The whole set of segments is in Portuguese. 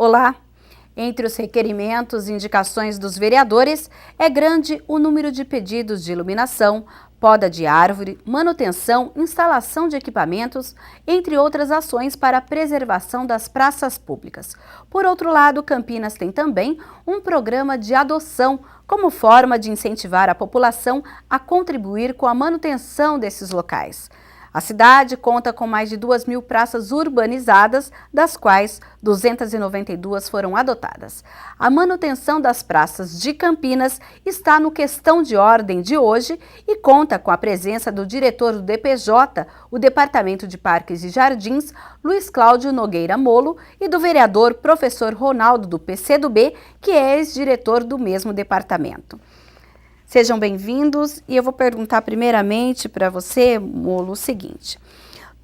Olá! Entre os requerimentos e indicações dos vereadores, é grande o número de pedidos de iluminação, poda de árvore, manutenção, instalação de equipamentos, entre outras ações para a preservação das praças públicas. Por outro lado, Campinas tem também um programa de adoção, como forma de incentivar a população a contribuir com a manutenção desses locais. A cidade conta com mais de 2.000 praças urbanizadas, das quais 292 foram adotadas. A manutenção das praças de Campinas está no Questão de Ordem de hoje e conta com a presença do diretor do DPJ, o Departamento de Parques e Jardins, Luiz Cláudio Nogueira Molo, e do vereador professor Ronaldo do PCdoB, que é ex-diretor do mesmo departamento. Sejam bem-vindos e eu vou perguntar primeiramente para você, Molo, o seguinte.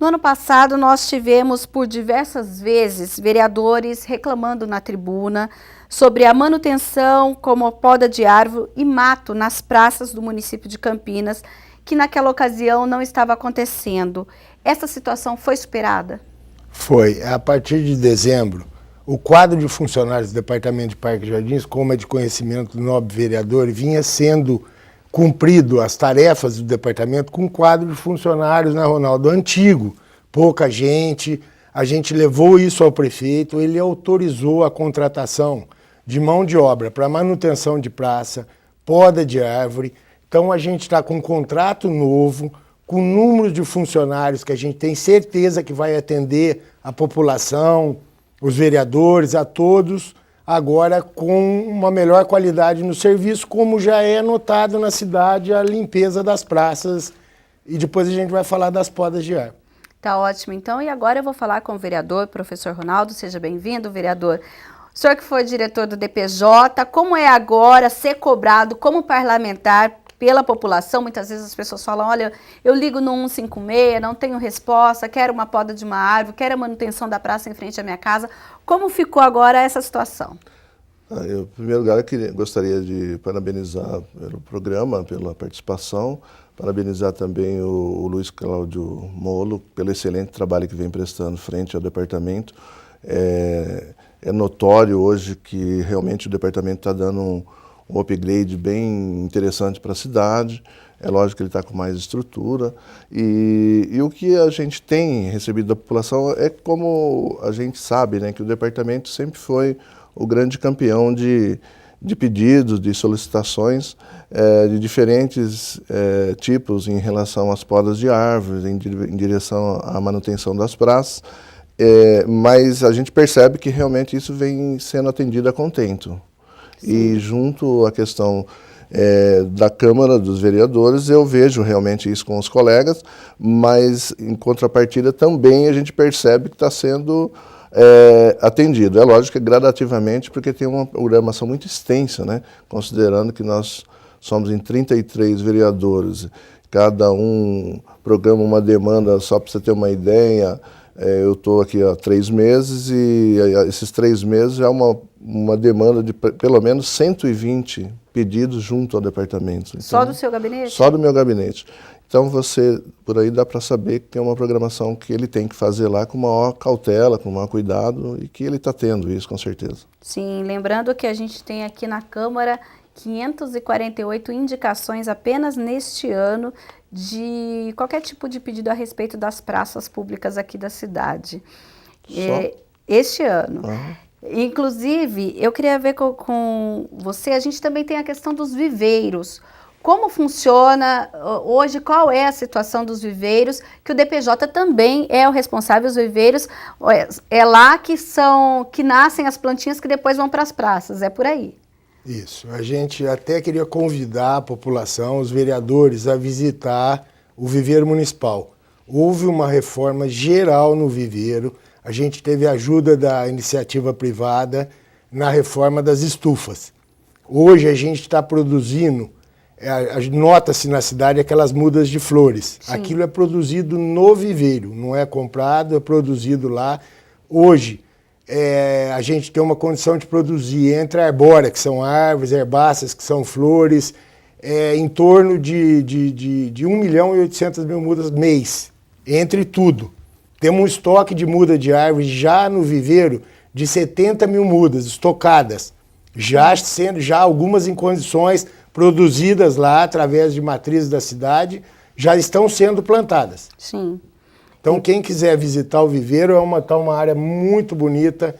No ano passado nós tivemos por diversas vezes vereadores reclamando na tribuna sobre a manutenção como poda de árvore e mato nas praças do município de Campinas, que naquela ocasião não estava acontecendo. Essa situação foi superada? Foi. A partir de dezembro, o quadro de funcionários do Departamento de Parques e Jardins, como é de conhecimento do nobre vereador, vinha sendo cumprido as tarefas do departamento com um quadro de funcionários, né, Ronaldo, antigo, pouca gente. A gente levou isso ao prefeito, ele autorizou a contratação de mão de obra para manutenção de praça, poda de árvore. Então a gente está com um contrato novo, com número de funcionários que a gente tem certeza que vai atender a população, os vereadores, a todos, agora com uma melhor qualidade no serviço, como já é notado na cidade a limpeza das praças. E depois a gente vai falar das podas de árvore. Tá ótimo, então. E agora eu vou falar com o vereador, professor Ronaldo. Seja bem-vindo, vereador. O senhor que foi diretor do DPJ, como é agora ser cobrado como parlamentar pela população? Muitas vezes as pessoas falam, olha, eu ligo no 156, não tenho resposta, quero uma poda de uma árvore, quero a manutenção da praça em frente à minha casa. Como ficou agora essa situação? Eu, em primeiro lugar, gostaria de parabenizar pelo programa, pela participação, parabenizar também o Luiz Cláudio Molo pelo excelente trabalho que vem prestando frente ao departamento. É notório hoje que realmente o departamento está dando um upgrade bem interessante para a cidade. É lógico que ele está com mais estrutura. E o que a gente tem recebido da população é, como a gente sabe, né, que o departamento sempre foi o grande campeão de pedidos, de solicitações de diferentes tipos em relação às podas de árvores, em direção à manutenção das praças. Mas a gente percebe que realmente isso vem sendo atendido a contento. Sim. E junto à questão da Câmara dos Vereadores, eu vejo realmente isso com os colegas, mas em contrapartida também a gente percebe que está sendo atendido. É lógico que gradativamente, porque tem uma programação muito extensa, né? Considerando que nós somos em 33 vereadores, cada um programa uma demanda, só para você ter uma ideia. Eu estou aqui há 3 meses e esses 3 meses já é uma demanda de pelo menos 120 pedidos junto ao departamento. Então, só do seu gabinete? Só do meu gabinete. Então você, por aí dá para saber que tem uma programação que ele tem que fazer lá com maior cautela, com maior cuidado, e que ele está tendo isso, com certeza. Sim, lembrando que a gente tem aqui na Câmara 548 indicações apenas neste ano de qualquer tipo de pedido a respeito das praças públicas aqui da cidade. Este ano. Uhum. Inclusive, eu queria ver com você, a gente também tem a questão dos viveiros. Como funciona hoje, qual é a situação dos viveiros, que o DPJ também é o responsável, os viveiros, é lá que nascem as plantinhas que depois vão para as praças, é por aí. Isso, a gente até queria convidar a população, os vereadores, a visitar o viveiro municipal. Houve uma reforma geral no viveiro, a gente teve a ajuda da iniciativa privada na reforma das estufas. Hoje a gente está produzindo, nota-se na cidade aquelas mudas de flores. Sim. Aquilo é produzido no viveiro, não é comprado, é produzido lá. Hoje a gente tem uma condição de produzir entre arbórea, que são árvores, herbáceas, que são flores, em torno de 1.800.000 mudas mês, entre tudo. Temos um estoque de muda de árvore já no viveiro de 70 mil mudas estocadas, já algumas em condições produzidas lá através de matrizes da cidade, já estão sendo plantadas. Sim. Então, quem quiser visitar o viveiro, tá uma área muito bonita,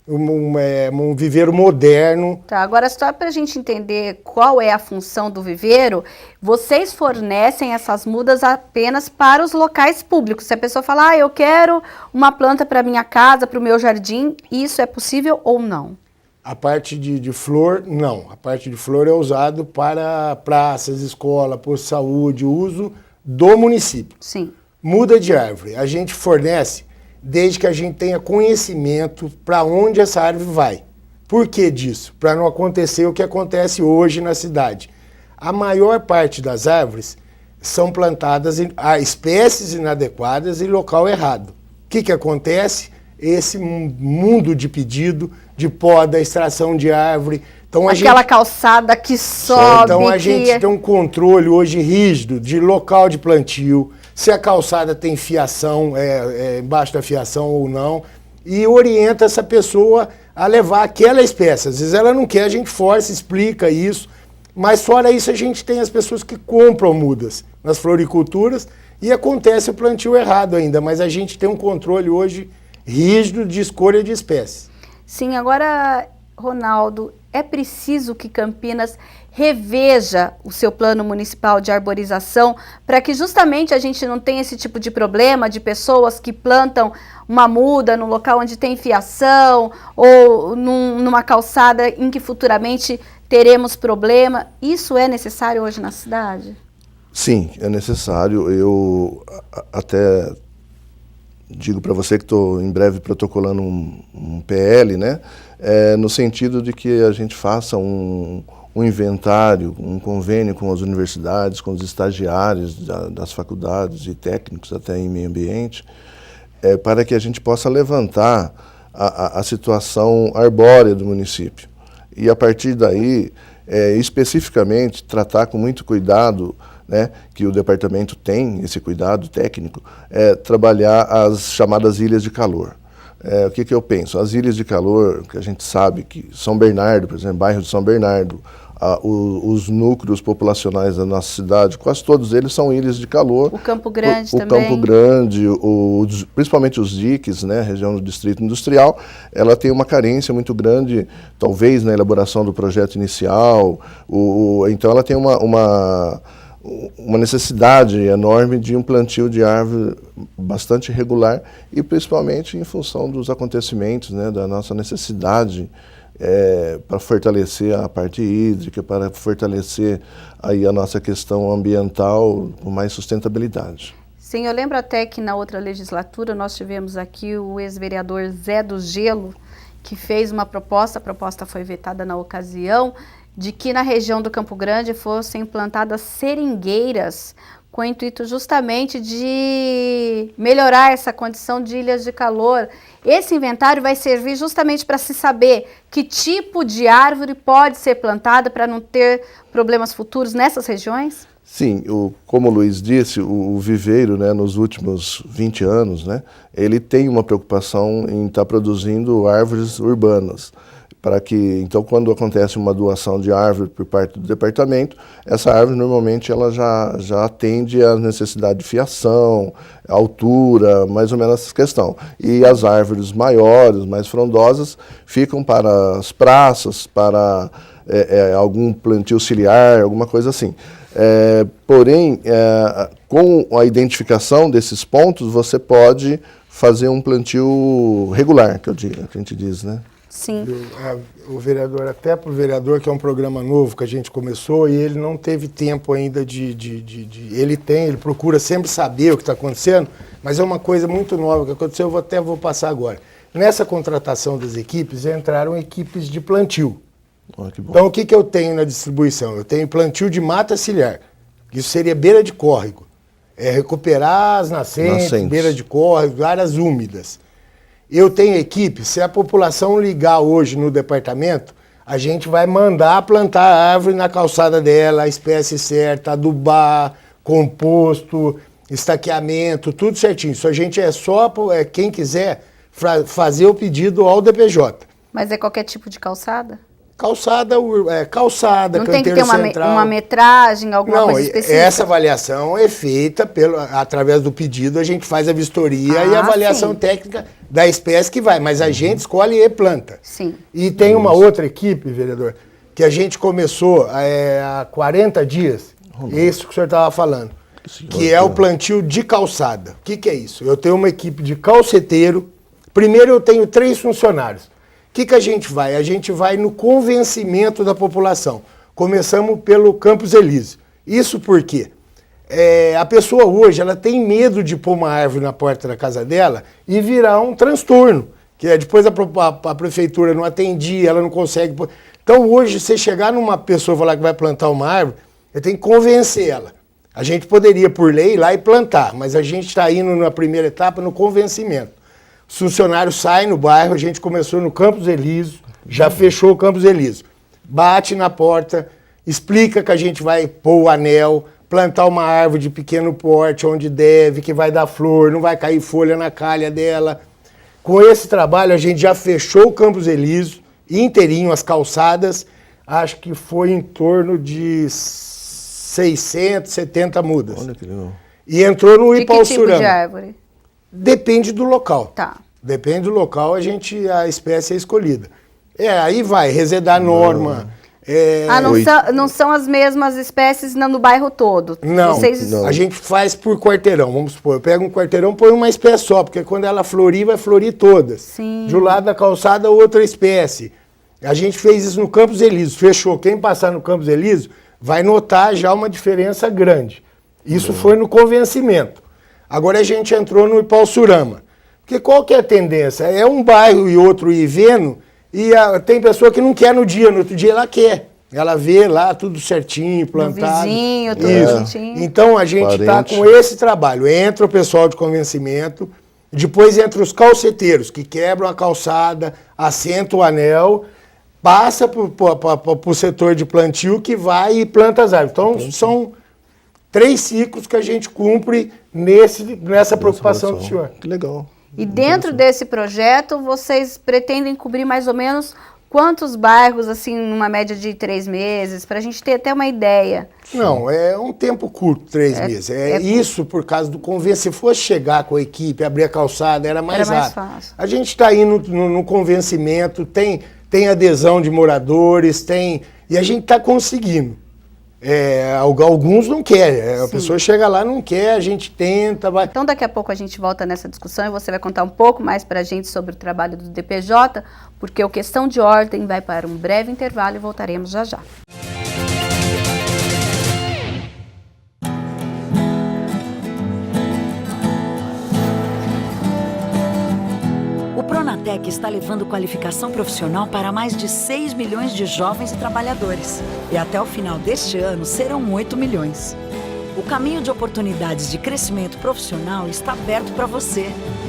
um viveiro moderno. Tá, agora só para a gente entender qual é a função do viveiro, vocês fornecem essas mudas apenas para os locais públicos. Se a pessoa falar, eu quero uma planta para minha casa, para o meu jardim, isso é possível ou não? A parte de flor, não. A parte de flor é usado para praças, escola, posto de saúde, uso do município. Sim. Muda de árvore, a gente fornece desde que a gente tenha conhecimento para onde essa árvore vai. Por que disso? Para não acontecer o que acontece hoje na cidade. A maior parte das árvores são plantadas a espécies inadequadas em local errado. O que acontece? Esse mundo de pedido, de poda, extração de árvore. Então, aquela calçada que sobe. Então a gente tem um controle hoje rígido de local de plantio, se a calçada tem fiação, embaixo da fiação ou não, e orienta essa pessoa a levar aquela espécie. Às vezes ela não quer, a gente força, explica isso, mas fora isso a gente tem as pessoas que compram mudas nas floriculturas e acontece o plantio errado ainda, mas a gente tem um controle hoje rígido de escolha de espécies. Sim, agora, Ronaldo, é preciso que Campinas reveja o seu plano municipal de arborização para que justamente a gente não tenha esse tipo de problema de pessoas que plantam uma muda no local onde tem fiação ou numa calçada em que futuramente teremos problema. Isso é necessário hoje na cidade? Sim, é necessário. Eu até digo para você que estou em breve protocolando um PL, né? No sentido de que a gente faça um inventário, um convênio com as universidades, com os estagiários das faculdades e técnicos até em meio ambiente, para que a gente possa levantar a situação arbórea do município. E a partir daí, especificamente, tratar com muito cuidado, né, que o departamento tem esse cuidado técnico, trabalhar as chamadas ilhas de calor. O que eu penso? As ilhas de calor, que a gente sabe que São Bernardo, por exemplo, bairro de São Bernardo, os núcleos populacionais da nossa cidade, quase todos eles são ilhas de calor. O Campo Grande também. O Campo Grande, principalmente os diques, né, região do Distrito Industrial, ela tem uma carência muito grande, talvez na elaboração do projeto inicial, então ela tem uma necessidade enorme de um plantio de árvore bastante regular e principalmente em função dos acontecimentos, né, da nossa necessidade para fortalecer a parte hídrica, para fortalecer aí a nossa questão ambiental com mais sustentabilidade. Sim, eu lembro até que na outra legislatura nós tivemos aqui o ex-vereador Zé do Gelo, que fez uma proposta, a proposta foi vetada na ocasião, de que na região do Campo Grande fossem implantadas seringueiras com o intuito justamente de melhorar essa condição de ilhas de calor. Esse inventário vai servir justamente para se saber que tipo de árvore pode ser plantada para não ter problemas futuros nessas regiões? Sim, como o Luiz disse, o viveiro, né, nos últimos 20 anos, né, ele tem uma preocupação em estar produzindo árvores urbanas. Para que, então, quando acontece uma doação de árvore por parte do departamento, essa árvore normalmente ela já atende à necessidade de fiação, altura, mais ou menos essa questão. E as árvores maiores, mais frondosas, ficam para as praças, para algum plantio ciliar, alguma coisa assim. Porém, com a identificação desses pontos, você pode fazer um plantio regular, que a gente diz, né? Sim. O vereador, até para o vereador, que é um programa novo que a gente começou, e ele não teve tempo ainda ele procura sempre saber o que está acontecendo, mas é uma coisa muito nova que aconteceu, eu vou passar agora. Nessa contratação das equipes, entraram equipes de plantio. Oh, que bom. Então, o que eu tenho na distribuição? Eu tenho plantio de mata ciliar, isso seria beira de córrego, recuperar as nascentes, beira de córrego, áreas úmidas. Eu tenho equipe, se a população ligar hoje no departamento, a gente vai mandar plantar a árvore na calçada dela, a espécie certa, adubar, composto, estaqueamento, tudo certinho. Isso a gente quem quiser fazer o pedido ao DPJ. Mas é qualquer tipo de calçada? Calçada, Não tem que canteiro ter central. uma metragem, alguma Não, coisa específica? essa avaliação é feita através do pedido, a gente faz a vistoria e a avaliação sim. técnica da espécie que vai, mas a gente escolhe e planta. Sim. E tem uma outra equipe, vereador, que a gente começou há 40 dias, isso que o senhor estava falando, que é o plantio de calçada. O que é isso? Eu tenho uma equipe de calceteiro, primeiro eu tenho 3 funcionários. O que a gente vai? A gente vai no convencimento da população. Começamos pelo Campos Elísio. Isso porque a pessoa hoje ela tem medo de pôr uma árvore na porta da casa dela e virar um transtorno. Que é depois a prefeitura não atendia, ela não consegue pôr. Então hoje, você chegar numa pessoa e falar que vai plantar uma árvore, você tem que convencer ela. A gente poderia, por lei, ir lá e plantar, mas a gente está indo na primeira etapa no convencimento. Os funcionários saem no bairro, a gente começou no Campos Elísio, já fechou o Campos Elísio. Bate na porta, explica que a gente vai pôr o anel, plantar uma árvore de pequeno porte onde deve, que vai dar flor, não vai cair folha na calha dela. Com esse trabalho a gente já fechou o Campos Elísio, inteirinho, as calçadas, acho que foi em torno de 670 mudas. Olha que legal. E entrou no De que Ipauçurama. tipo de árvore? Depende do local. Tá. Depende do local, a espécie é escolhida. Aí vai, resedar norma. Não são as mesmas espécies no bairro todo? Não, a gente faz por quarteirão, vamos supor. Eu pego um quarteirão, põe uma espécie só, porque quando ela florir, vai florir todas. Sim. De um lado da calçada, outra espécie. A gente fez isso no Campos Elísio, fechou. Quem passar no Campos Elísio vai notar já uma diferença grande. Isso foi no convencimento. Agora a gente entrou no Ipauçurama. Porque qual que é a tendência? É um bairro e outro ir vendo, e tem pessoa que não quer no outro dia ela quer. Ela vê lá tudo certinho, plantado. No vizinho, tudo bonitinho. Então a gente está com esse trabalho. Entra o pessoal de convencimento, depois entra os calceteiros, que quebram a calçada, assentam o anel, passa para o setor de plantio que vai e planta as árvores. Então são 3 ciclos que a gente cumpre nessa preocupação do senhor. Que legal. E dentro desse projeto, vocês pretendem cobrir mais ou menos quantos bairros, assim, numa média de 3 meses, para a gente ter até uma ideia? Não, é um tempo curto, 3 meses. Isso por causa do convênio. Se fosse chegar com a equipe, abrir a calçada, era mais fácil. A gente está indo no convencimento, tem adesão de moradores, e a gente está conseguindo. Alguns não querem, a pessoa chega lá não quer, a gente tenta, vai. Então daqui a pouco a gente volta nessa discussão e você vai contar um pouco mais para a gente sobre o trabalho do DPJ, porque o Questão de Ordem vai para um breve intervalo e voltaremos já já. O Pronatec está levando qualificação profissional para mais de 6 milhões de jovens e trabalhadores. E até o final deste ano serão 8 milhões. O caminho de oportunidades de crescimento profissional está aberto para você.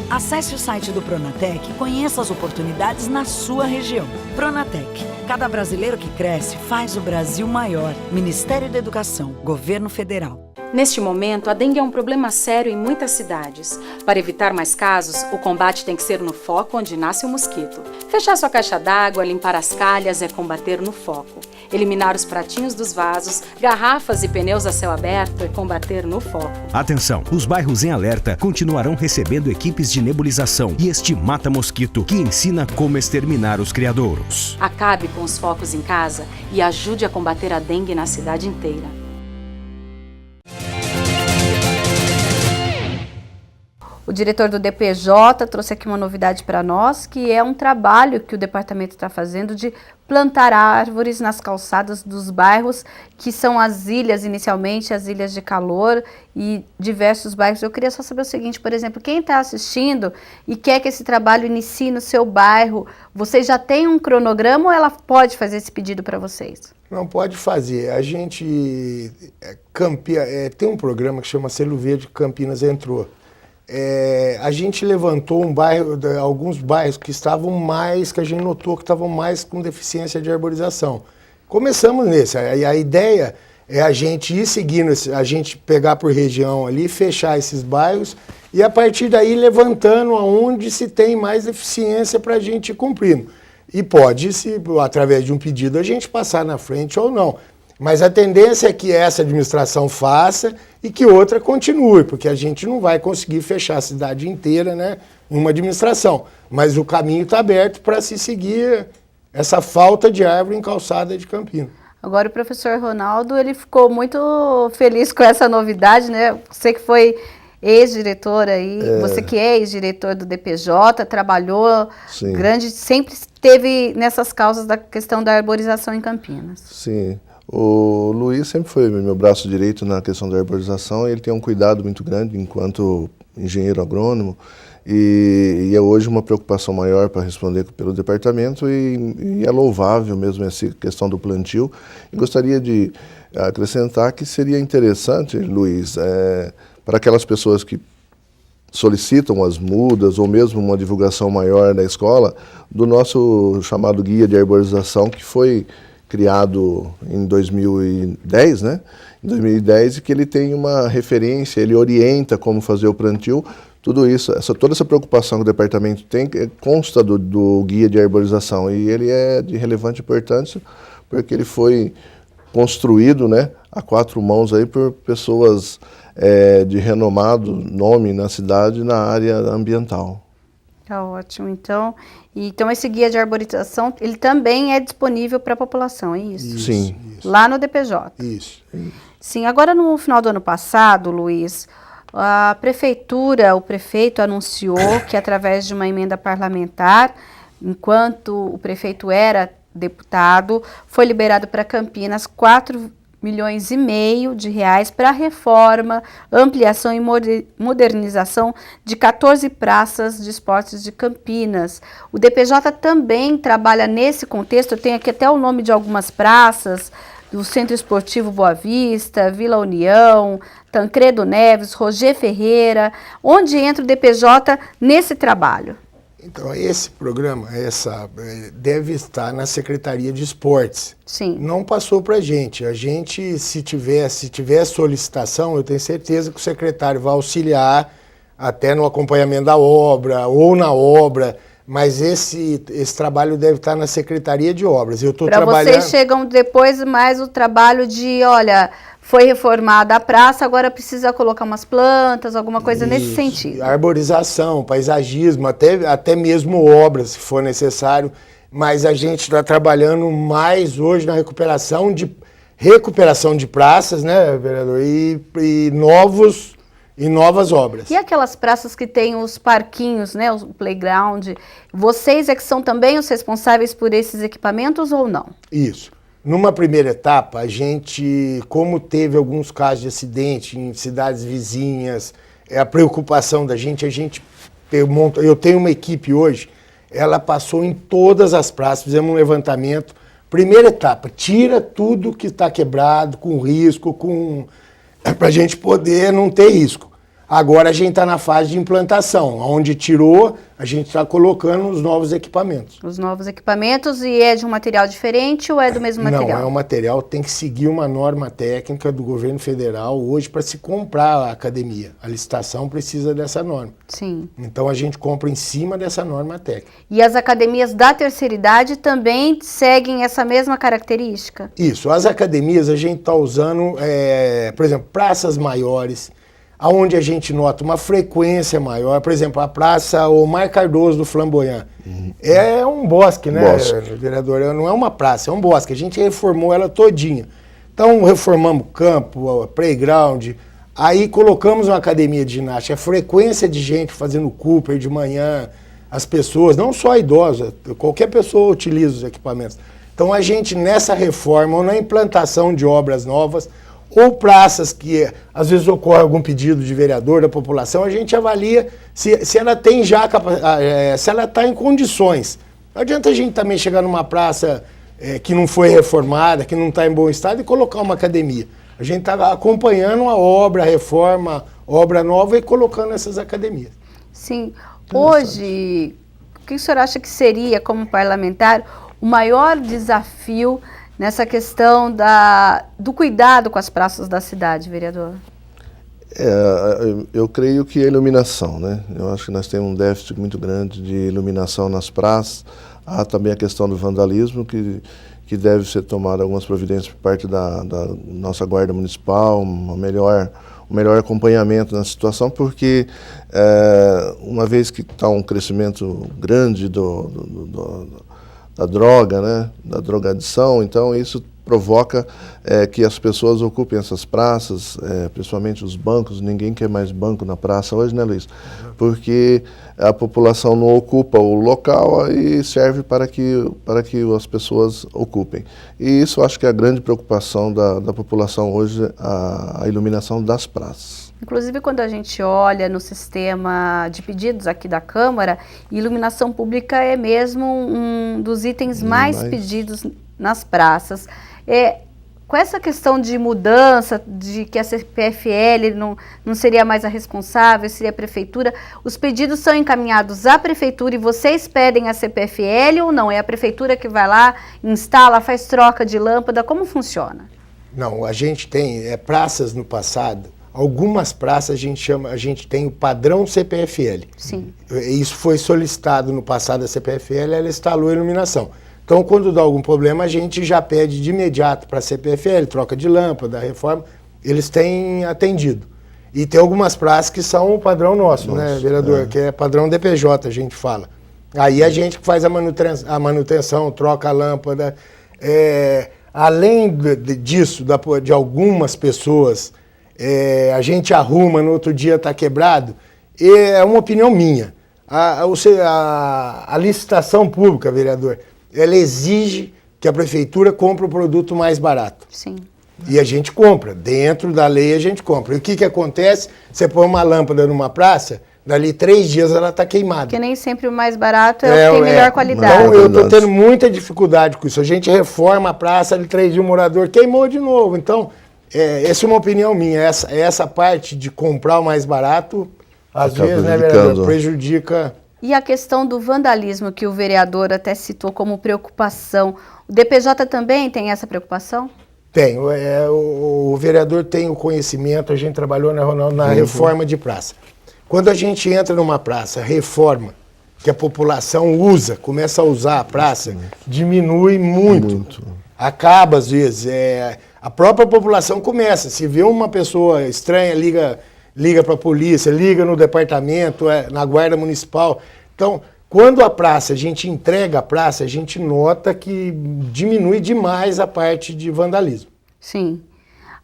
Acesse o site do Pronatec e conheça as oportunidades na sua região. Pronatec. Cada brasileiro que cresce faz o Brasil maior. Ministério da Educação. Governo Federal. Neste momento, a dengue é um problema sério em muitas cidades. Para evitar mais casos, o combate tem que ser no foco onde nasce o mosquito. Fechar sua caixa d'água, limpar as calhas é combater no foco. Eliminar os pratinhos dos vasos, garrafas e pneus a céu aberto é combater no foco. Atenção, os bairros em alerta continuarão recebendo equipes de nebulização e este mata-mosquito que ensina como exterminar os criadouros. Acabe com os focos em casa e ajude a combater a dengue na cidade inteira. O diretor do DPJ trouxe aqui uma novidade para nós, que é um trabalho que o departamento está fazendo de plantar árvores nas calçadas dos bairros, que são as ilhas, inicialmente, as ilhas de calor e diversos bairros. Eu queria só saber o seguinte, por exemplo, quem está assistindo e quer que esse trabalho inicie no seu bairro, vocês já têm um cronograma ou ela pode fazer esse pedido para vocês? Não, pode fazer. A gente tem um programa que chama Selo Verde Campinas Entrou. A gente levantou alguns bairros que a gente notou que estavam mais com deficiência de arborização. Começamos nesse. A ideia é a gente ir seguindo, a gente pegar por região ali, fechar esses bairros e a partir daí levantando aonde se tem mais eficiência para a gente ir cumprindo. E pode, se através de um pedido, a gente passar na frente ou não. Mas a tendência é que essa administração faça e que outra continue, porque a gente não vai conseguir fechar a cidade inteira, né, em uma administração. Mas o caminho está aberto para se seguir essa falta de árvore em calçada de Campinas. Agora o professor Ronaldo, ele ficou muito feliz com essa novidade, né? Você que foi ex-diretor aí, você que é ex-diretor do DPJ, trabalhou Sim. grande, sempre esteve nessas causas da questão da arborização em Campinas. Sim. O Luiz sempre foi meu braço direito na questão da arborização, e ele tem um cuidado muito grande enquanto engenheiro agrônomo, e é hoje uma preocupação maior para responder pelo departamento, e é louvável mesmo essa questão do plantio. E gostaria de acrescentar que seria interessante, Luiz, para aquelas pessoas que solicitam as mudas ou mesmo uma divulgação maior na escola, do nosso chamado Guia de Arborização, que foi criado em 2010, né? Em 2010, e que ele tem uma referência, ele orienta como fazer o plantio. Tudo isso, toda essa preocupação que o departamento tem, consta do Guia de Arborização, e ele é de relevante importância, porque ele foi construído, né, a 4 mãos aí por pessoas de renomado nome na cidade na área ambiental. Tá ótimo, então esse guia de arborização, ele também é disponível para a população, é isso? Sim. Isso. Lá no DPJ? Isso. Sim, agora no final do ano passado, Luiz, a prefeitura, o prefeito anunciou que através de uma emenda parlamentar, enquanto o prefeito era deputado, foi liberado para Campinas 4,5 milhões de reais para reforma, ampliação e modernização de 14 praças de esportes de Campinas. O DPJ também trabalha nesse contexto, eu tenho aqui até o nome de algumas praças, do Centro Esportivo Boa Vista, Vila União, Tancredo Neves, Roger Ferreira. Onde entra o DPJ nesse trabalho? Então, esse programa deve estar na Secretaria de Esportes. Sim. Não passou para a gente. A gente, se tiver solicitação, eu tenho certeza que o secretário vai auxiliar até no acompanhamento da obra ou na obra, mas esse trabalho deve estar na Secretaria de Obras. Eu estou trabalhando... Vocês chegam depois mais o trabalho de, olha, foi reformada a praça, agora precisa colocar umas plantas, alguma coisa nesse sentido. Arborização, paisagismo, até mesmo obras, se for necessário, mas a gente está trabalhando mais hoje na recuperação de praças, né, vereador, e novas obras. E aquelas praças que tem os parquinhos, né, o playground, vocês é que são também os responsáveis por esses equipamentos ou não? Isso. Numa primeira etapa, a gente, como teve alguns casos de acidente em cidades vizinhas, a preocupação da gente, eu tenho uma equipe hoje, ela passou em todas as praças, fizemos um levantamento. Primeira etapa, tira tudo que está quebrado, com risco, para a gente poder não ter risco. Agora a gente está na fase de implantação, onde tirou, a gente está colocando os novos equipamentos. Os novos equipamentos, e é de um material diferente ou é do mesmo material? Não, é um material, tem que seguir uma norma técnica do governo federal hoje para se comprar a academia. A licitação precisa dessa norma. Sim. Então a gente compra em cima dessa norma técnica. E as academias da terceira idade também seguem essa mesma característica? Isso, as academias a gente está usando, por exemplo, praças maiores, onde a gente nota uma frequência maior. Por exemplo, a Praça Omar Cardoso do Flamboyant. É um bosque, né, vereador? Não é uma praça, é um bosque. A gente reformou ela todinha. Então, reformamos o campo, playground, aí colocamos uma academia de ginástica. A frequência de gente fazendo Cooper de manhã, as pessoas, não só idosa, qualquer pessoa utiliza os equipamentos. Então, a gente, nessa reforma ou na implantação de obras novas, ou praças que às vezes ocorre algum pedido de vereador da população, a gente avalia se ela tem já, se ela está em condições. Não adianta a gente também chegar numa praça que não foi reformada, que não está em bom estado, e colocar uma academia. A gente está acompanhando a obra, a reforma, obra nova, e colocando essas academias. Sim. Hoje, o que o senhor acha que seria, como parlamentar, o maior desafio nessa questão do cuidado com as praças da cidade, vereador? Eu creio que a iluminação, né? Eu acho que nós temos um déficit muito grande de iluminação nas praças. Há também a questão do vandalismo, que deve ser tomada algumas providências por parte da nossa Guarda Municipal, um melhor acompanhamento na situação, porque uma vez que está um crescimento grande da droga, né? Da drogadição, então isso provoca que as pessoas ocupem essas praças, principalmente os bancos. Ninguém quer mais banco na praça hoje, né, Luiz? Porque a população não ocupa o local e serve para que as pessoas ocupem. E isso acho que é a grande preocupação da população hoje, a iluminação das praças. Inclusive, quando a gente olha no sistema de pedidos aqui da Câmara, iluminação pública é mesmo um dos itens mais pedidos nas praças. Com essa questão de mudança, de que a CPFL não seria mais a responsável, seria a Prefeitura, os pedidos são encaminhados à Prefeitura e vocês pedem a CPFL ou não? É a Prefeitura que vai lá, instala, faz troca de lâmpada, como funciona? Não, a gente tem praças no passado, algumas praças a gente tem o padrão CPFL. Sim. Isso foi solicitado no passado à CPFL, ela instalou a iluminação. Então, quando dá algum problema, a gente já pede de imediato para a CPFL, troca de lâmpada, reforma, eles têm atendido. E tem algumas praças que são o padrão nosso, né, vereador? Que é padrão DPJ, a gente fala. Aí a gente faz a manutenção, troca a lâmpada. Além disso, de algumas pessoas, a gente arruma, no outro dia está quebrado. É uma opinião minha. A licitação pública, vereador, ela exige que a Prefeitura compre o produto mais barato. Sim. E a gente compra, dentro da lei a gente compra. E o que acontece? Você põe uma lâmpada numa praça, dali 3 dias ela está queimada. Porque nem sempre o mais barato é o que tem melhor qualidade. Então eu estou tendo muita dificuldade com isso. A gente reforma a praça, ali 3 dias o morador queimou de novo. Então, essa é uma opinião minha. Essa parte de comprar o mais barato, às vezes, né, vereador, prejudica. E a questão do vandalismo, que o vereador até citou como preocupação, o DPJ também tem essa preocupação? Tem. O vereador tem o conhecimento, a gente trabalhou na reforma de praça. Quando a gente entra numa praça, reforma, que a população usa, começa a usar a praça, diminui muito. Acaba, às vezes. A própria população começa. Se vê uma pessoa estranha, liga para a polícia, liga no departamento, na guarda municipal. Então, quando a gente entrega a praça, a gente nota que diminui demais a parte de vandalismo. Sim.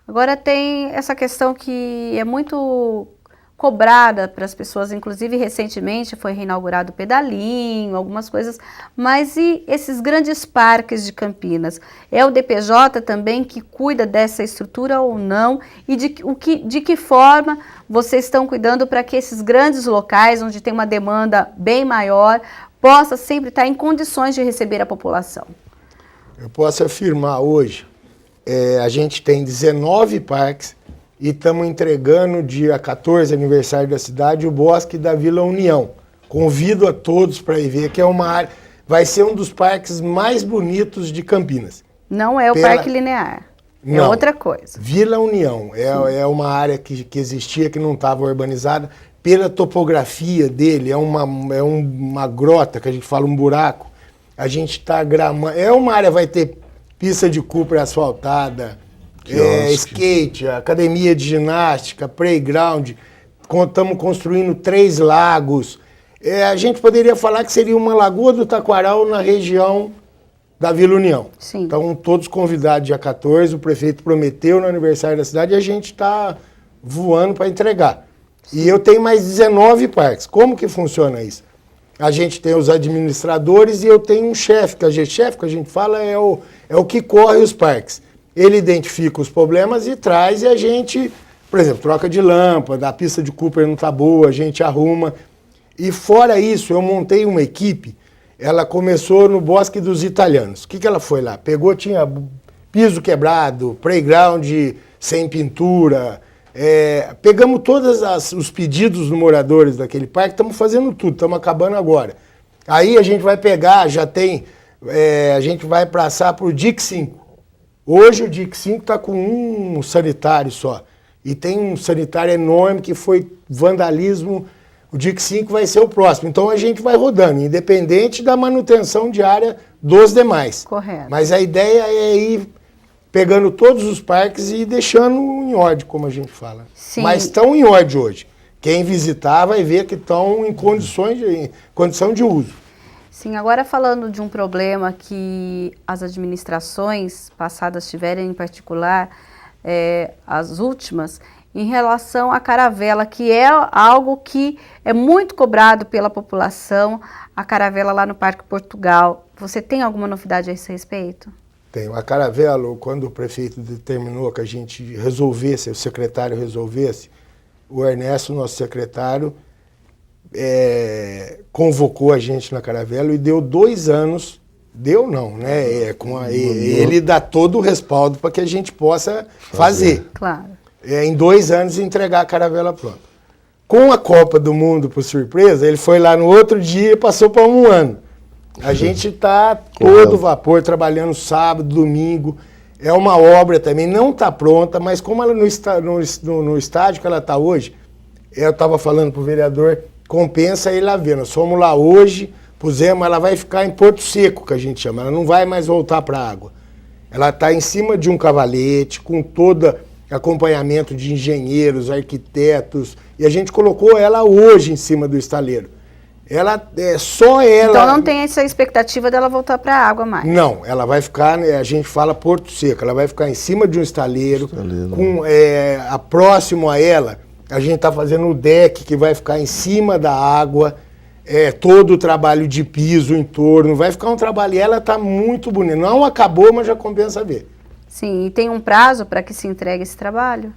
Agora tem essa questão que é muito cobrada para as pessoas, inclusive recentemente foi reinaugurado o pedalinho, algumas coisas, mas e esses grandes parques de Campinas? É o DPJ também que cuida dessa estrutura ou não? E de que forma vocês estão cuidando para que esses grandes locais, onde tem uma demanda bem maior, possa sempre estar em condições de receber a população? Eu posso afirmar hoje, a gente tem 19 parques, e estamos entregando, dia 14, aniversário da cidade, o Bosque da Vila União. Convido a todos para ir ver, que é uma área, vai ser um dos parques mais bonitos de Campinas. Não é o Parque Linear, é outra coisa. Vila União, é uma área que existia, que não estava urbanizada. Pela topografia dele, é uma grota, que a gente fala um buraco. A gente está gramando, uma área, vai ter pista de Cooper asfaltada, skate, academia de ginástica, playground, estamos construindo 3 lagos. A gente poderia falar que seria uma Lagoa do Taquaral na região da Vila União. Sim. Então, todos convidados dia 14, o prefeito prometeu no aniversário da cidade e a gente está voando para entregar. Sim. E eu tenho mais 19 parques. Como que funciona isso? A gente tem os administradores e eu tenho um chefe, que a gente fala é o que corre os parques. Ele identifica os problemas e traz, e a gente, por exemplo, troca de lâmpada, a pista de Cooper não está boa, a gente arruma. E fora isso, eu montei uma equipe, ela começou no Bosque dos Italianos. O que ela foi lá? tinha piso quebrado, playground sem pintura, pegamos todos os pedidos dos moradores daquele parque, estamos fazendo tudo, estamos acabando agora. Aí a gente vai pegar, a gente vai passar para o DIC 5. Hoje o DIC 5 está com um sanitário só. E tem um sanitário enorme que foi vandalismo. O DIC 5 vai ser o próximo. Então a gente vai rodando, independente da manutenção diária dos demais. Correto. Mas a ideia é ir pegando todos os parques e deixando em ordem, como a gente fala. Sim. Mas estão em ordem hoje. Quem visitar vai ver que estão em condição de uso. Sim, agora falando de um problema que as administrações passadas tiveram, em particular, as últimas, em relação à caravela, que é algo que é muito cobrado pela população, a caravela lá no Parque Portugal. Você tem alguma novidade a esse respeito? Tenho. A caravela, quando o prefeito determinou que a gente resolvesse, o secretário resolvesse, o Ernesto, nosso secretário, convocou a gente na caravela e deu 2 anos, deu não, né? Ele dá todo o respaldo para que a gente possa fazer. Claro. Em 2 anos entregar a caravela pronta. Com a Copa do Mundo, por surpresa, ele foi lá no outro dia e passou para 1 ano. A gente está todo vapor, trabalhando sábado, domingo. É uma obra também, não está pronta, mas como ela no estádio que ela está hoje, eu estava falando para o vereador, compensa ir lá ver. Nós fomos lá hoje, pusemos, ela vai ficar em Porto Seco, que a gente chama, ela não vai mais voltar para a água. Ela está em cima de um cavalete, com todo acompanhamento de engenheiros, arquitetos, e a gente colocou ela hoje em cima do estaleiro. Só ela... Então não tem essa expectativa dela voltar para a água mais? Não, ela vai ficar, a gente fala Porto Seco, ela vai ficar em cima de um estaleiro. Com, próximo a ela, a gente está fazendo o deck que vai ficar em cima da água, todo o trabalho de piso em torno, vai ficar um trabalho, e ela está muito bonita. Não acabou, mas já compensa ver. Sim, e tem um prazo para que se entregue esse trabalho?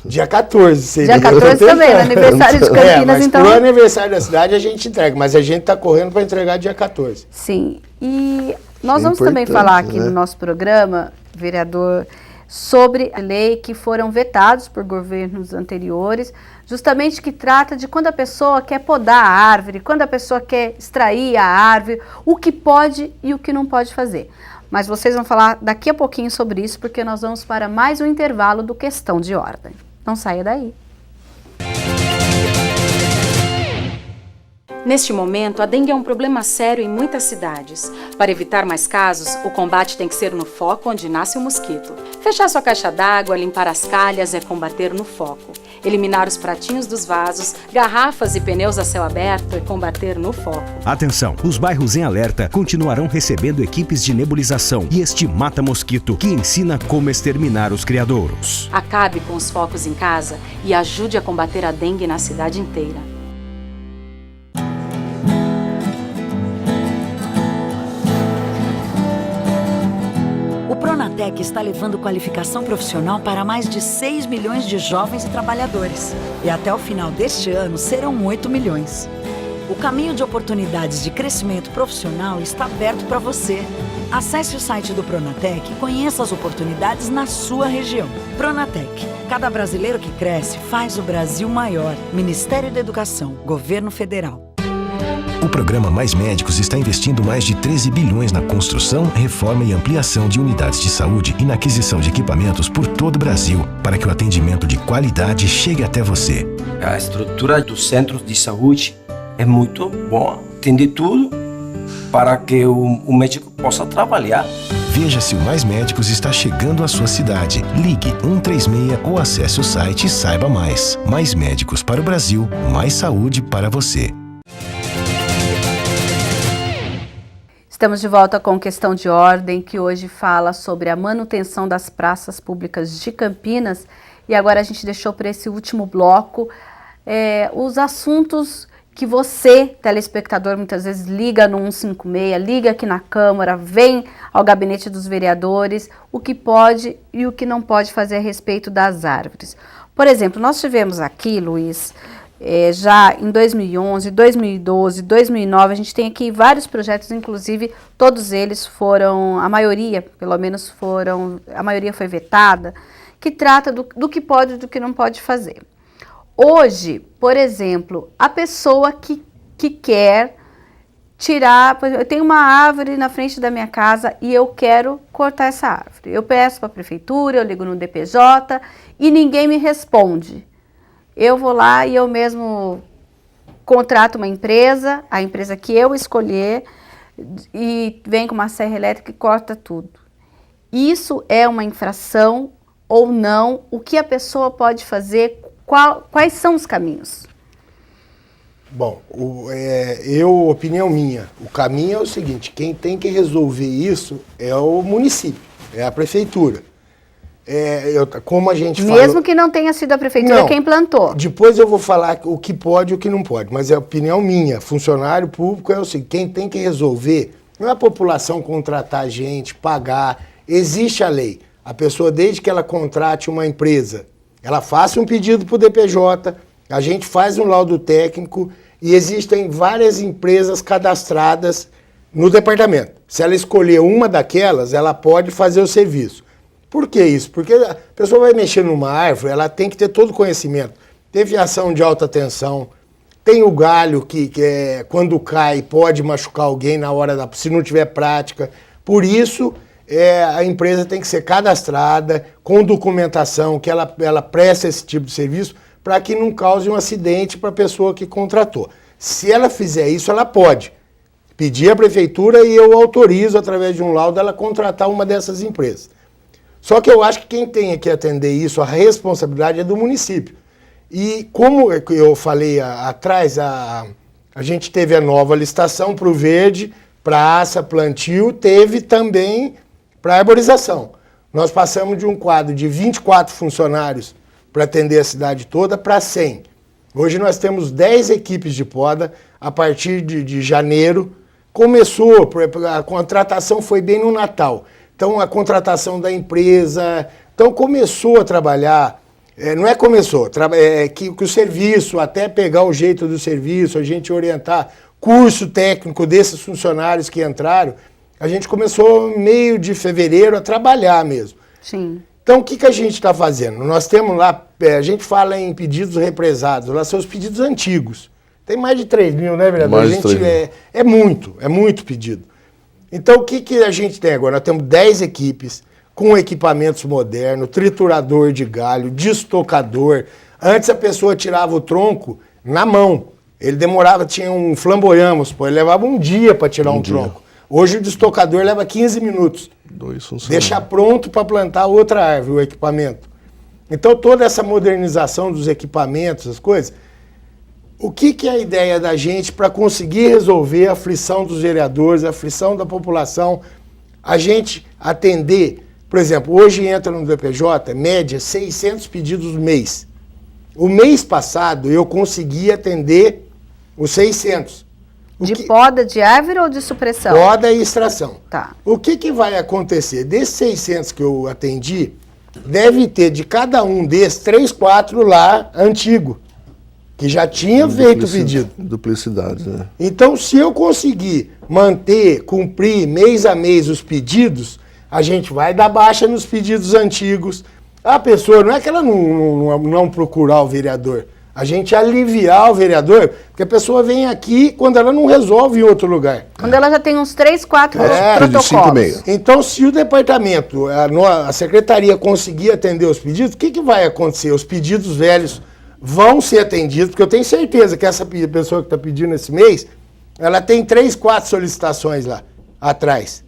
Dia 14 seria. Dia 14 também, no aniversário de Campinas, mas então... pro aniversário da cidade a gente entrega, mas a gente está correndo para entregar dia 14. Sim, e nós vamos também falar aqui no nosso programa, vereador, sobre a lei que foram vetados por governos anteriores, justamente que trata de quando a pessoa quer podar a árvore, quando a pessoa quer extrair a árvore, o que pode e o que não pode fazer. Mas vocês vão falar daqui a pouquinho sobre isso, porque nós vamos para mais um intervalo do Questão de Ordem. Não saia daí. Neste momento, a dengue é um problema sério em muitas cidades. Para evitar mais casos, o combate tem que ser no foco onde nasce o mosquito. Fechar sua caixa d'água, limpar as calhas é combater no foco. Eliminar os pratinhos dos vasos, garrafas e pneus a céu aberto é combater no foco. Atenção, os bairros em alerta continuarão recebendo equipes de nebulização e este mata-mosquito que ensina como exterminar os criadouros. Acabe com os focos em casa e ajude a combater a dengue na cidade inteira. O Pronatec está levando qualificação profissional para mais de 6 milhões de jovens e trabalhadores. E até o final deste ano serão 8 milhões. O caminho de oportunidades de crescimento profissional está aberto para você. Acesse o site do Pronatec e conheça as oportunidades na sua região. Pronatec. Cada brasileiro que cresce faz o Brasil maior. Ministério da Educação. Governo Federal. O programa Mais Médicos está investindo mais de 13 bilhões na construção, reforma e ampliação de unidades de saúde e na aquisição de equipamentos por todo o Brasil, para que o atendimento de qualidade chegue até você. A estrutura dos centros de saúde é muito boa. Tem de tudo para que o médico possa trabalhar. Veja se o Mais Médicos está chegando à sua cidade. Ligue 136 ou acesse o site e saiba mais. Mais Médicos para o Brasil, mais saúde para você. Estamos de volta com Questão de Ordem, que hoje fala sobre a manutenção das praças públicas de Campinas. E agora a gente deixou para esse último bloco os assuntos que você, telespectador, muitas vezes liga no 156, liga aqui na Câmara, vem ao gabinete dos vereadores, o que pode e o que não pode fazer a respeito das árvores. Por exemplo, nós tivemos aqui, Luiz, já em 2011, 2012, 2009, a gente tem aqui vários projetos, inclusive todos eles foram, a maioria, pelo menos foram, a maioria foi vetada, que trata do que pode e do que não pode fazer. Hoje, por exemplo, a pessoa que quer tirar, eu tenho uma árvore na frente da minha casa e eu quero cortar essa árvore. Eu peço para a prefeitura, eu ligo no DPJ e ninguém me responde. Eu vou lá e eu mesmo contrato uma empresa, a empresa que eu escolher, e vem com uma serra elétrica e corta tudo. Isso é uma infração ou não? O que a pessoa pode fazer? Quais são os caminhos? Bom, opinião minha, o caminho é o seguinte, quem tem que resolver isso é o município, é a prefeitura. Como a gente falou... Mesmo que não tenha sido a prefeitura quem plantou. Depois eu vou falar o que pode e o que não pode, mas é a opinião minha, funcionário público é o seguinte, quem tem que resolver não é a população contratar gente, pagar, existe a lei. A pessoa, desde que ela contrate uma empresa, ela faça um pedido para o DPJ, a gente faz um laudo técnico e existem várias empresas cadastradas no departamento. Se ela escolher uma daquelas, ela pode fazer o serviço. Por que isso? Porque a pessoa vai mexer numa árvore, ela tem que ter todo o conhecimento. Tem fiação de alta tensão, tem o galho que quando cai pode machucar alguém na hora se não tiver prática. Por isso, a empresa tem que ser cadastrada, com documentação, que ela presta esse tipo de serviço, para que não cause um acidente para a pessoa que contratou. Se ela fizer isso, ela pode pedir à prefeitura e eu autorizo, através de um laudo, ela contratar uma dessas empresas. Só que eu acho que quem tem que atender isso, a responsabilidade é do município. E como eu falei atrás, a gente teve a nova licitação para o verde, praça, plantio, teve também para arborização. Nós passamos de um quadro de 24 funcionários para atender a cidade toda para 100. Hoje nós temos 10 equipes de poda. A partir de janeiro começou, a contratação foi bem no Natal. Então a contratação da empresa, então começou a trabalhar, não é começou, que o serviço, até pegar o jeito do serviço, a gente orientar, curso técnico desses funcionários que entraram, a gente começou meio de fevereiro a trabalhar mesmo. Sim. Então, o que a gente está fazendo? Nós temos lá, a gente fala em pedidos represados, lá são os pedidos antigos. Tem mais de 3 mil, né, vereador? Mais de 3 mil. É muito pedido. Então, o que a gente tem agora? Nós temos 10 equipes com equipamentos modernos, triturador de galho, destocador. Antes a pessoa tirava o tronco na mão. Ele demorava, tinha um flamboyant, ele levava um dia para tirar um tronco. Hoje o destocador leva 15 minutos. 2 funcionários. Deixa pronto para plantar outra árvore, o equipamento. Então toda essa modernização dos equipamentos, as coisas, o que é a ideia da gente para conseguir resolver a aflição dos vereadores, a aflição da população, a gente atender, por exemplo, hoje entra no DPJ, média, 600 pedidos no mês. O mês passado eu consegui atender os 600. Poda de árvore ou de supressão? Poda e extração. Tá. O que vai acontecer? Desses 600 que eu atendi, deve ter de cada um desses 3, 4 lá antigo, que já tinha feito o pedido. Duplicidade, né? Então, se eu conseguir manter, cumprir mês a mês os pedidos, a gente vai dar baixa nos pedidos antigos. A pessoa, não é que ela não procurar o vereador, a gente aliviar o vereador, porque a pessoa vem aqui quando ela não resolve em outro lugar. Quando ela já tem uns 3, 4 protocolos. Então, se o departamento, a secretaria conseguir atender os pedidos, o que vai acontecer? Os pedidos velhos vão ser atendidos, porque eu tenho certeza que essa pessoa que está pedindo esse mês, ela tem 3, 4 solicitações lá atrás.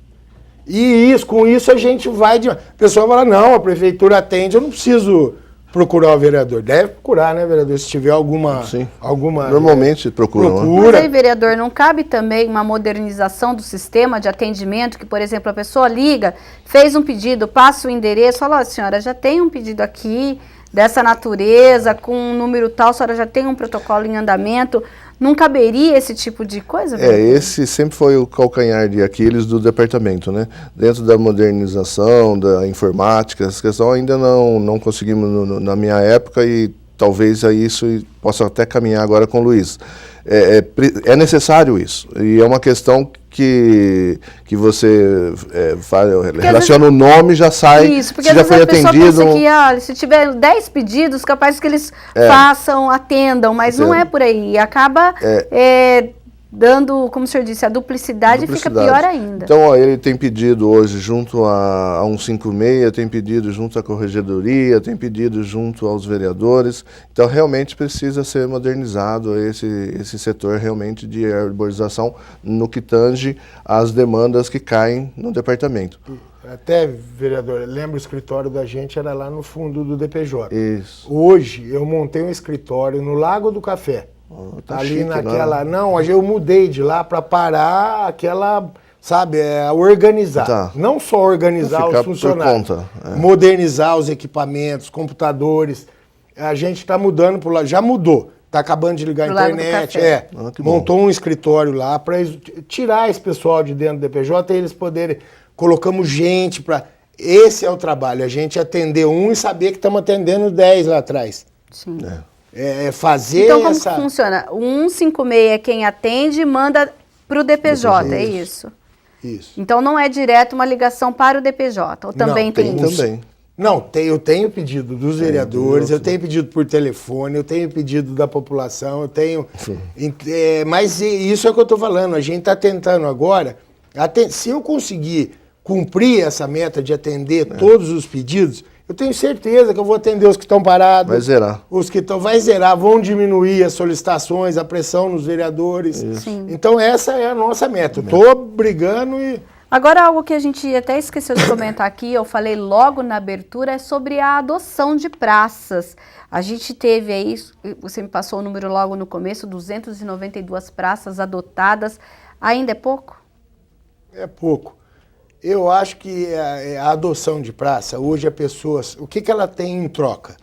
E com isso a gente vai... A pessoa fala, não, a prefeitura atende, eu não preciso procurar o vereador. Deve procurar, né, vereador? Se tiver alguma... Sim. alguma Normalmente procuram. Mas aí, vereador, não cabe também uma modernização do sistema de atendimento, que, por exemplo, a pessoa liga, fez um pedido, passa o endereço, fala, senhora, já tem um pedido aqui dessa natureza, com um número tal, a senhora já tem um protocolo em andamento. Não caberia esse tipo de coisa? Vereador? Esse sempre foi o calcanhar de Aquiles do departamento, né? Dentro da modernização, da informática, essa questão ainda não conseguimos na minha época e talvez isso possa até caminhar agora com o Luiz. É necessário isso, e é uma questão que você relaciona o nome, já sai, isso, porque se já foi a pessoa atendido. Pensa que, se tiver 10 pedidos, capaz que eles façam, atendam, mas não é por aí. Acaba dando, como o senhor disse, a duplicidade fica pior ainda. Então, ó, ele tem pedido hoje junto a 156, tem pedido junto à Corregedoria, tem pedido junto aos vereadores. Então, realmente precisa ser modernizado esse setor realmente de arborização no que tange às demandas que caem no departamento. Até, vereador, lembra o escritório da gente era lá no fundo do DPJ. Isso. Hoje, eu montei um escritório no Lago do Café. Tá ali chique, naquela... Não, eu mudei de lá para parar aquela, sabe, organizar. Tá. Não só organizar os funcionários, por conta, modernizar os equipamentos, computadores. A gente está mudando por lá, já mudou. Está acabando de ligar a internet. Montou um escritório lá para tirar esse pessoal de dentro do DPJ e eles poderem... Colocamos gente para... Esse é o trabalho, a gente atender um e saber que estamos atendendo 10 lá atrás. Sim. Fazer então, como que funciona? O 156 é quem atende e manda para o DPJ, é isso? Isso. Então, não é direto uma ligação para o DPJ, ou também não, tem isso? Também. Não, eu tenho pedido dos vereadores, eu tenho pedido por telefone, eu tenho pedido da população, eu tenho... mas isso é o que eu estou falando, a gente está tentando agora, se eu conseguir cumprir essa meta de atender todos os pedidos, eu tenho certeza que eu vou atender os que estão parados. Vai zerar. Os que estão... Vai zerar, vão diminuir as solicitações, a pressão nos vereadores. Sim. Então essa é a nossa meta. Estou brigando e... Agora, algo que a gente até esqueceu de comentar aqui, eu falei logo na abertura, é sobre a adoção de praças. A gente teve aí, você me passou o número logo no começo, 292 praças adotadas. Ainda é pouco? É pouco. Eu acho que a adoção de praça, hoje a pessoa, o que ela tem em troca?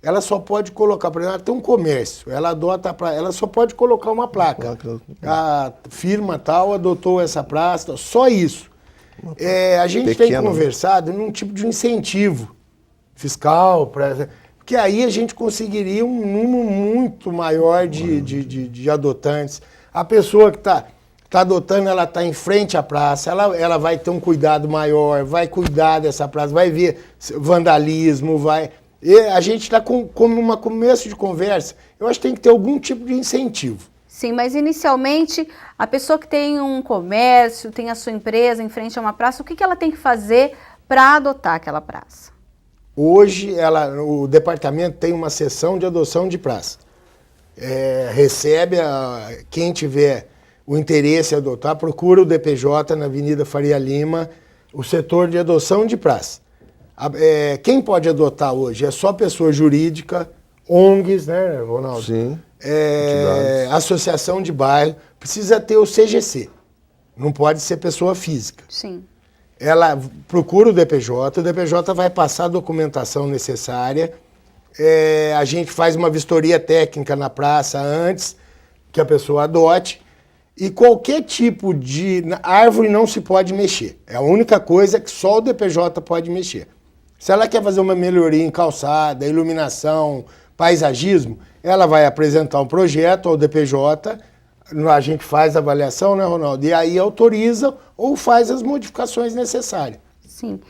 Ela só pode colocar, por exemplo, ela tem um comércio, ela adota a praça, ela só pode colocar uma placa. A firma tal adotou essa praça, só isso. A gente tem conversado num tipo de incentivo fiscal, porque aí a gente conseguiria um número muito maior de adotantes. A pessoa que está adotando, ela está em frente à praça, ela vai ter um cuidado maior, vai cuidar dessa praça, vai ver vandalismo, vai... E a gente está com um começo de conversa, eu acho que tem que ter algum tipo de incentivo. Sim, mas inicialmente, a pessoa que tem um comércio, tem a sua empresa em frente a uma praça, o que ela tem que fazer para adotar aquela praça? Hoje, o departamento tem uma seção de adoção de praça. Recebe quem tiver o interesse em adotar, procura o DPJ na Avenida Faria Lima, o setor de adoção de praça. Quem pode adotar hoje é só pessoa jurídica, ONGs, né, Ronaldo? Sim. Associação de bairro, precisa ter o CGC, não pode ser pessoa física. Sim. Ela procura o DPJ vai passar a documentação necessária, a gente faz uma vistoria técnica na praça antes que a pessoa adote, e qualquer tipo de árvore não se pode mexer. É a única coisa que só o DPJ pode mexer. Se ela quer fazer uma melhoria em calçada, iluminação, paisagismo, ela vai apresentar um projeto ao DPJ, a gente faz a avaliação, né, Ronaldo? E aí autoriza ou faz as modificações necessárias. Sim.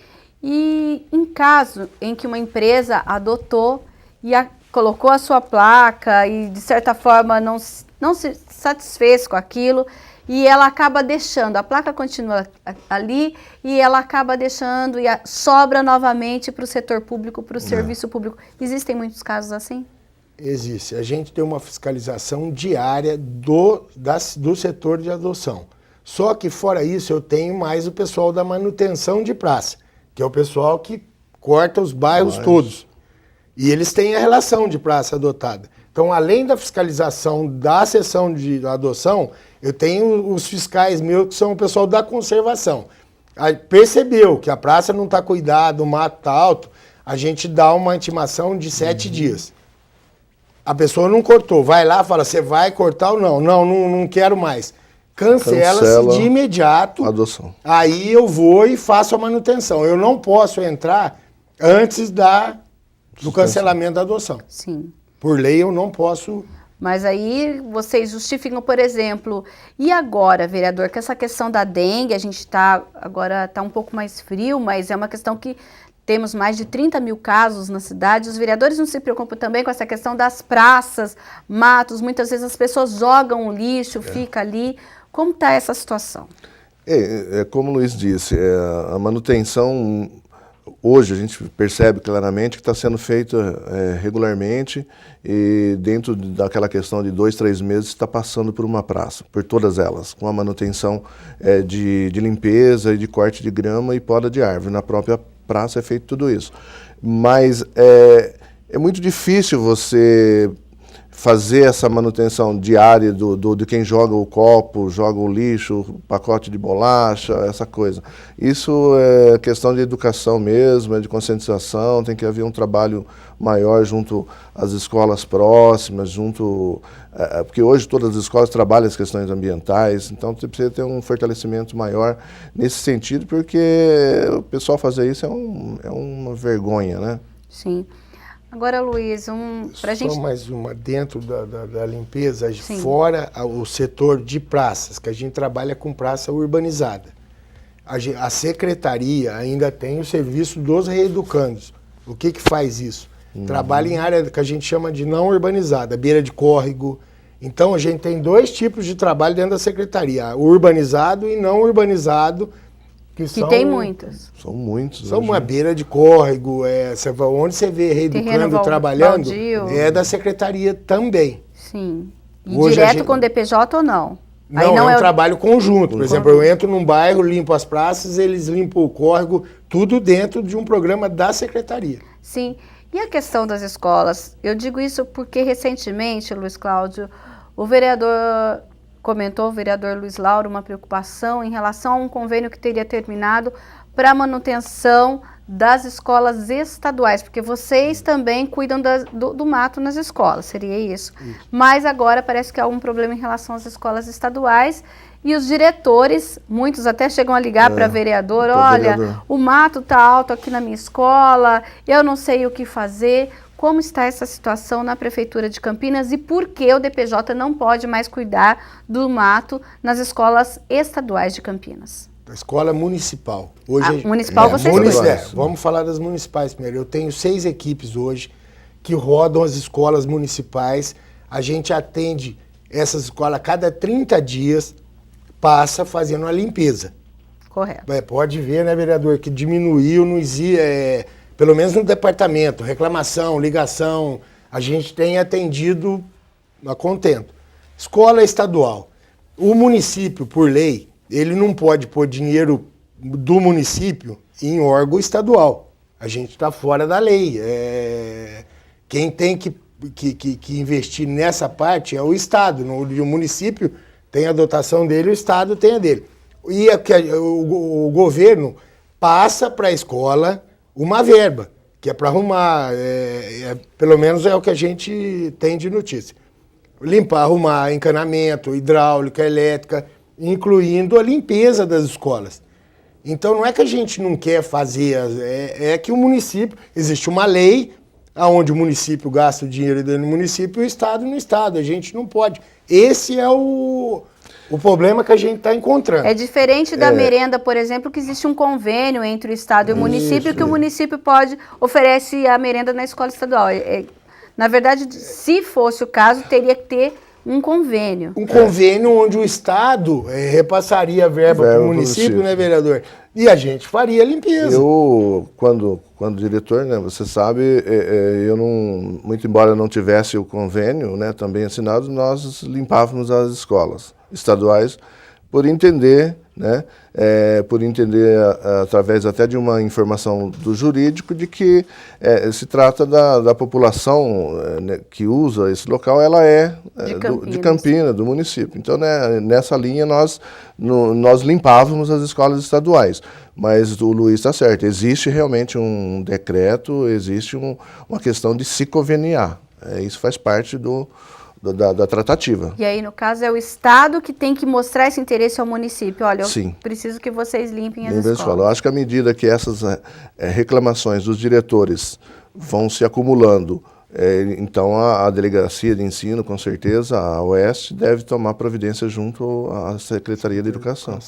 E em caso em que uma empresa adotou e colocou a sua placa e, de certa forma, não se satisfez com aquilo e ela acaba deixando, a placa continua ali e ela acaba deixando e sobra novamente para o setor público, para o serviço público. Existem muitos casos assim? Existe. A gente tem uma fiscalização diária do setor de adoção. Só que, fora isso, eu tenho mais o pessoal da manutenção de praça, que é o pessoal que corta os bairros todos. E eles têm a relação de praça adotada. Então, além da fiscalização da seção de adoção, eu tenho os fiscais meus que são o pessoal da conservação. Aí, percebeu que a praça não está cuidada, o mato está alto, a gente dá uma intimação de 7 dias. A pessoa não cortou, vai lá, fala, você vai cortar ou não? Não quero mais. Cancela-se de imediato. Adoção. Aí eu vou e faço a manutenção. Eu não posso entrar antes do cancelamento da adoção. Sim. Por lei eu não posso... Mas aí vocês justificam, por exemplo, e agora, vereador, que essa questão da dengue, a gente agora está um pouco mais frio, mas é uma questão que temos mais de 30 mil casos na cidade. Os vereadores não se preocupam também com essa questão das praças, matos. Muitas vezes as pessoas jogam o lixo, fica ali. Como está essa situação? Como o Luiz disse, a manutenção, hoje a gente percebe claramente que está sendo feita regularmente e dentro daquela questão de 2, 3 meses está passando por uma praça, por todas elas, com a manutenção de limpeza e de corte de grama e poda de árvore. Na própria praça é feito tudo isso. Mas é muito difícil você fazer essa manutenção diária de quem joga o copo, joga o lixo, o pacote de bolacha, essa coisa. Isso é questão de educação mesmo, é de conscientização, tem que haver um trabalho maior junto às escolas próximas, porque hoje todas as escolas trabalham as questões ambientais, então precisa ter um fortalecimento maior nesse sentido, porque o pessoal fazer isso é uma vergonha, né? Sim. Agora, Luiz, pra gente... Só mais uma, dentro da limpeza, Sim. fora o setor de praças, que a gente trabalha com praça urbanizada. A secretaria ainda tem o serviço dos reeducandos. O que faz isso? Trabalha em área que a gente chama de não urbanizada, beira de córrego. Então, a gente tem 2 tipos de trabalho dentro da secretaria, o urbanizado e não urbanizado, que tem muitos. São muitos. São uma beira de córrego, onde você vê reeducando trabalhando, baldio. É da secretaria também. Sim. E Hoje direto com o DPJ ou não? Não, Aí é um trabalho conjunto. Por exemplo, eu entro num bairro, limpo as praças, eles limpam o córrego, tudo dentro de um programa da secretaria. Sim. E a questão das escolas? Eu digo isso porque recentemente, Luiz Cláudio, o vereador Luiz Lauro, uma preocupação em relação a um convênio que teria terminado para a manutenção das escolas estaduais, porque vocês também cuidam do mato nas escolas, seria isso? Mas agora parece que há um problema em relação às escolas estaduais e os diretores, muitos até chegam a ligar para vereador, olha, o mato está alto aqui na minha escola, eu não sei o que fazer. Como está essa situação na Prefeitura de Campinas e por que o DPJ não pode mais cuidar do mato nas escolas estaduais de Campinas? A escola municipal. Hoje, municipal vocês cuidam. Vamos falar das municipais primeiro. Eu tenho 6 equipes hoje que rodam as escolas municipais. A gente atende essas escolas a cada 30 dias, passa fazendo a limpeza. Correto. Pode ver, né, vereador, que diminuiu, não existe... Pelo menos no departamento, reclamação, ligação, a gente tem atendido a contento. Escola estadual. O município, por lei, ele não pode pôr dinheiro do município em órgão estadual. A gente está fora da lei. Quem tem que investir nessa parte é o Estado. O município tem a dotação dele, o Estado tem a dele. E o governo passa para a escola uma verba, que é para arrumar, pelo menos é o que a gente tem de notícia. Limpar, arrumar encanamento, hidráulica, elétrica, incluindo a limpeza das escolas. Então não é que a gente não quer fazer, é que o município, existe uma lei onde o município gasta o dinheiro dentro do município e o Estado no Estado, a gente não pode. Esse é o problema que a gente está encontrando. É diferente da merenda, por exemplo, que existe um convênio entre o Estado e o município, que o município oferece a merenda na escola estadual. Na verdade, se fosse o caso, teria que ter um convênio. Um convênio onde o Estado repassaria a verba para o município, né, vereador? E a gente faria a limpeza. Eu, quando diretor, né, você sabe, eu não, muito embora eu não tivesse o convênio, né, também assinado, nós limpávamos as escolas estaduais por entender, né, através até de uma informação do jurídico de que se trata da população né, que usa esse local, ela de Campinas, do município. Então, né, nessa linha nós limpávamos as escolas estaduais. Mas o Luiz está certo, existe realmente um decreto, existe uma questão de se conveniar. Isso faz parte da tratativa. E aí, no caso, é o Estado que tem que mostrar esse interesse ao município. Olha, eu preciso que vocês limpem as escolas. Eu acho que à medida que essas reclamações dos diretores vão se acumulando, então a Delegacia de Ensino, com certeza, a Oeste, deve tomar providência junto à Secretaria de Educação.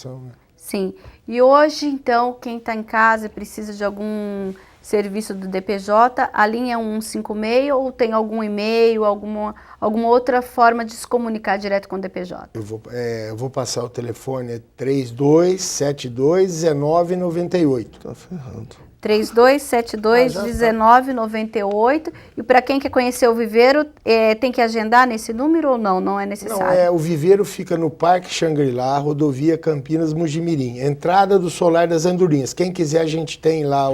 Sim. E hoje, então, quem está em casa e precisa de algum serviço do DPJ, a linha 156 ou tem algum e-mail, alguma outra forma de se comunicar direto com o DPJ? Eu vou passar o telefone, é 3272-1998. Tá ferrando. 3272-1998. E para quem quer conhecer o viveiro, tem que agendar nesse número ou não? Não é necessário? Não, o viveiro fica no Parque Xangri-Lá, rodovia Campinas-Mujimirim, entrada do Solar das Andorinhas. Quem quiser, a gente tem lá,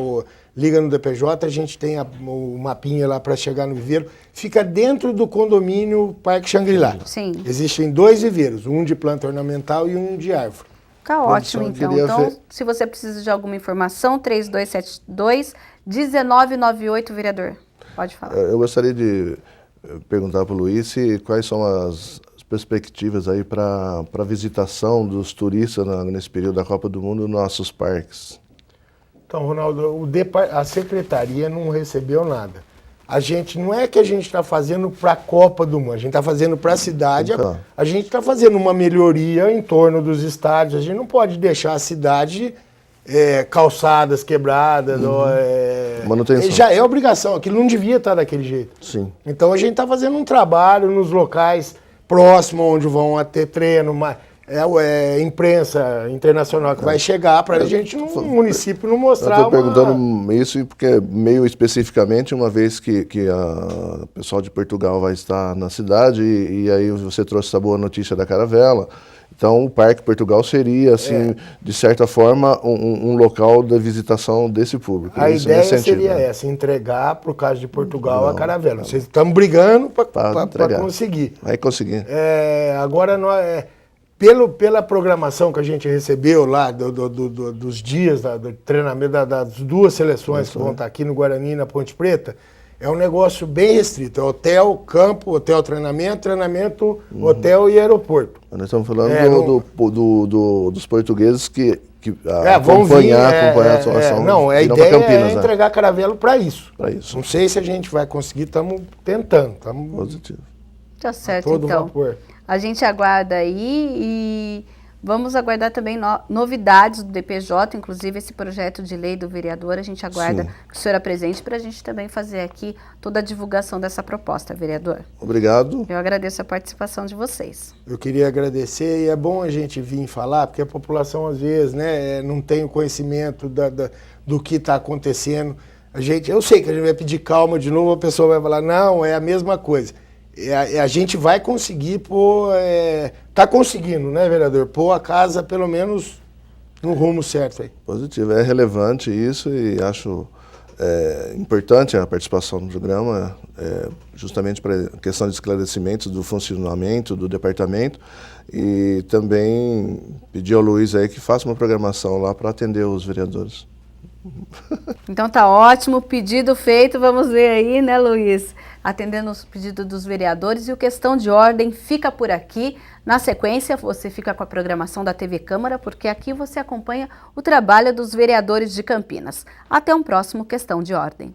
liga no DPJ, a gente tem o mapinha lá para chegar no viveiro. Fica dentro do condomínio Parque Xangri-Lá. Sim. Existem 2 viveiros, um de planta ornamental e um de árvore. Tá ótimo, então. Então, se você precisa de alguma informação, 3272-1998, vereador. Pode falar. Eu gostaria de perguntar para o Luiz quais são as perspectivas aí para a visitação dos turistas nesse período da Copa do Mundo nos nossos parques. Então, Ronaldo, a secretaria não recebeu nada. A gente, não é que a gente está fazendo para a Copa do Mundo, a gente está fazendo para a cidade, então, a gente está fazendo uma melhoria em torno dos estádios, a gente não pode deixar a cidade calçadas quebradas, manutenção. Já é obrigação, aquilo não devia estar daquele jeito. Sim. Então a gente está fazendo um trabalho nos locais próximos, onde vão ter treino, imprensa internacional que vai chegar para a gente no município não mostrar. Eu estou perguntando isso porque meio especificamente, uma vez que o pessoal de Portugal vai estar na cidade e aí você trouxe essa boa notícia da caravela. Então o Parque Portugal seria, assim, de certa forma, um local da visitação desse público. A ideia seria essa, entregar para o caso de Portugal a caravela. Vocês estão brigando para conseguir. Vai conseguir. Agora nós... Pela programação que a gente recebeu lá dos dias do treinamento das 2 seleções que vão estar aqui no Guarani e na Ponte Preta, é um negócio bem restrito. É hotel, campo, hotel, treinamento, hotel e aeroporto. Nós estamos falando dos portugueses que acompanhar a situação. Não, a ideia é entregar a caravela para isso. Não sei se a gente vai conseguir, estamos tentando. Positivo. Tá certo, todo então. Vapor. A gente aguarda aí e vamos aguardar também novidades do DPJ, inclusive esse projeto de lei do vereador. A gente aguarda que o senhor apresente para a gente também fazer aqui toda a divulgação dessa proposta, vereador. Obrigado. Eu agradeço a participação de vocês. Eu queria agradecer e é bom a gente vir falar, porque a população às vezes não tem o conhecimento do que está acontecendo. Eu sei que a gente vai pedir calma de novo, a pessoa vai falar, não, é a mesma coisa. A gente vai conseguir está conseguindo, né, vereador? Pôr a casa, pelo menos, no rumo certo aí. Positivo, é relevante isso e acho importante a participação no programa, justamente para a questão de esclarecimentos do funcionamento do departamento e também pedir ao Luiz aí que faça uma programação lá para atender os vereadores. Então tá ótimo, pedido feito, vamos ver aí, né, Luiz? Atendendo os pedidos dos vereadores e o Questão de Ordem fica por aqui. Na sequência, você fica com a programação da TV Câmara, porque aqui você acompanha o trabalho dos vereadores de Campinas. Até um próximo Questão de Ordem.